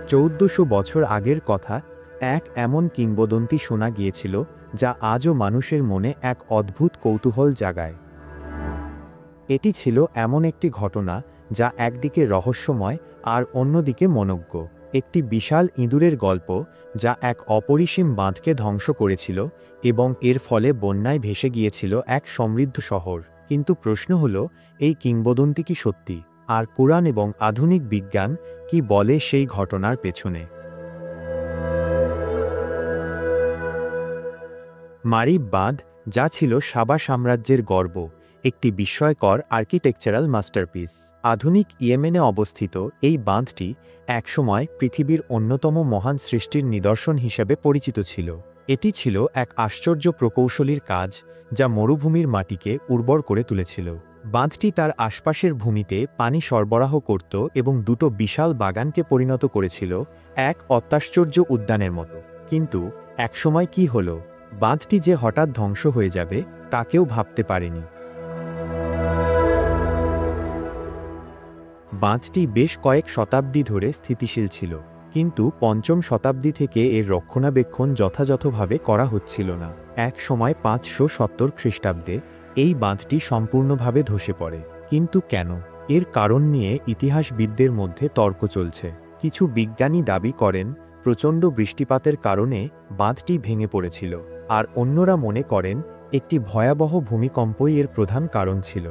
1400 বছর আগের কথা। এক এমন কিংবদন্তি শোনা গিয়েছিল যা আজও মানুষের মনে এক অদ্ভুত কৌতূহল জাগায়। এটি ছিল এমন একটি ঘটনা যা একদিকে রহস্যময় আর অন্যদিকে মনোজ্ঞ। একটি বিশাল ইঁদুরের গল্প যা এক অপরিসীম বাঁধকে ধ্বংস করেছিল এবং এর ফলে বন্যায় ভেসে গিয়েছিল এক সমৃদ্ধ শহর। কিন্তু প্রশ্ন হল, এই কিংবদন্তি কি সত্যি? আর কুরআন এবং আধুনিক বিজ্ঞান কি বলে সেই ঘটনার পেছনে? মারিব বাঁধ, যা ছিল সাবা সাম্রাজ্যের গর্ব, একটি বিস্ময়কর আর্কিটেকচারাল মাস্টারপিস। আধুনিক ইয়েমেনে অবস্থিত এই বাঁধটি একসময় পৃথিবীর অন্যতম মহান সৃষ্টির নিদর্শন হিসেবে পরিচিত ছিল। এটি ছিল এক আশ্চর্য প্রকৌশলীর কাজ যা মরুভূমির মাটিকে উর্বর করে তুলেছিল। বাঁধটি তার আশপাশের ভূমিতে পানি সরবরাহ করত এবং দুটো বিশাল বাগানকে পরিণত করেছিল এক অত্যাশ্চর্য উদ্যানের মতো। কিন্তু একসময় কি হলো? বাঁধটি যে হঠাৎ ধ্বংস হয়ে যাবে তা কেউ ভাবতে পারেনি। বাঁধটি বেশ কয়েক শতাব্দী ধরে স্থিতিশীল ছিল, কিন্তু পঞ্চম শতাব্দী থেকে এর রক্ষণাবেক্ষণ যথাযথভাবে করা হচ্ছিল না। এক সময় 570 খ্রিস্টাব্দে এই বাঁধটি সম্পূর্ণভাবে ধসে পড়ে। কিন্তু কেন? এর কারণ নিয়ে ইতিহাসবিদদের মধ্যে তর্ক চলছে। কিছু বিজ্ঞানী দাবি করেন প্রচণ্ড বৃষ্টিপাতের কারণে বাঁধটি ভেঙে পড়েছিল, আর অন্যরা মনে করেন একটি ভয়াবহ ভূমিকম্পই এর প্রধান কারণ ছিল।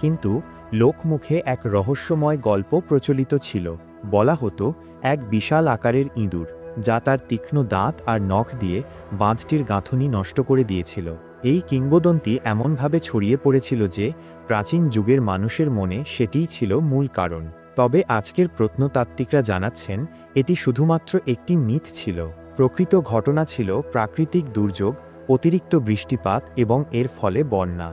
কিন্তু লোকমুখে এক রহস্যময় গল্প প্রচলিত ছিল। বলা হতো এক বিশাল আকারের ইঁদুর, যা তার তীক্ষ্ণ দাঁত আর নখ দিয়ে বাঁধটির গাঁথনি নষ্ট করে দিয়েছিল। এই কিংবদন্তি এমনভাবে ছড়িয়ে পড়েছিল যে প্রাচীন যুগের মানুষের মনে সেটিই ছিল মূল কারণ। তবে আজকের প্রত্নতাত্ত্বিকরা জানাচ্ছেন এটি শুধুমাত্র একটি মিথ ছিল। প্রকৃত ঘটনা ছিল প্রাকৃতিক দুর্যোগ, অতিরিক্ত বৃষ্টিপাত এবং এর ফলে বন্যা।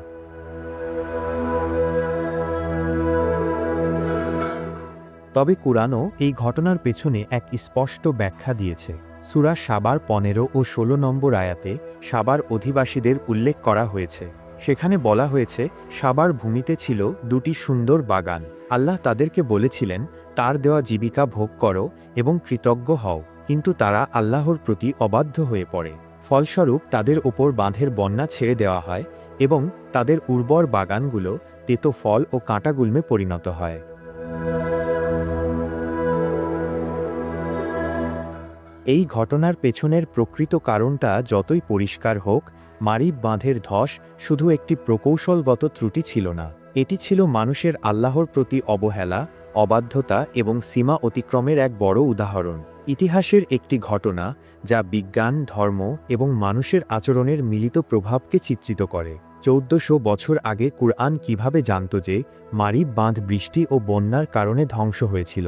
তবে কুরআনও এই ঘটনার পেছনে এক স্পষ্ট ব্যাখ্যা দিয়েছে। সূরা সাবার 15 ও 16 নম্বর আয়াতে সাবার অধিবাসীদের উল্লেখ করা হয়েছে। সেখানে বলা হয়েছে, সাবার ভূমিতে ছিল দুটি সুন্দর বাগান। আল্লাহ তাদেরকে বলেছিলেন, তার দেওয়া জীবিকা ভোগ করো এবং কৃতজ্ঞ হও। কিন্তু তারা আল্লাহর প্রতি অবাধ্য হয়ে পড়ে। ফলস্বরূপ তাদের ওপর বাঁধের বন্যা ছেড়ে দেওয়া হয় এবং তাদের উর্বর বাগানগুলো তেতো ফল ও কাঁটাগুল্মে পরিণত হয়। এই ঘটনার পেছনের প্রকৃত কারণটা যতই পরিষ্কার হোক, মারিব বাঁধের ধস শুধু একটি প্রকৌশলগত ত্রুটি ছিল না। এটি ছিল মানুষের আল্লাহর প্রতি অবহেলা, অবাধ্যতা এবং সীমা অতিক্রমের এক বড় উদাহরণ। ইতিহাসের একটি ঘটনা যা বিজ্ঞান, ধর্ম এবং মানুষের আচরণের মিলিত প্রভাবকে চিত্রিত করে। 1400 বছর আগে কুরআন কিভাবে জানত যে মারিব বাঁধ বৃষ্টি ও বন্যার কারণে ধ্বংস হয়েছিল?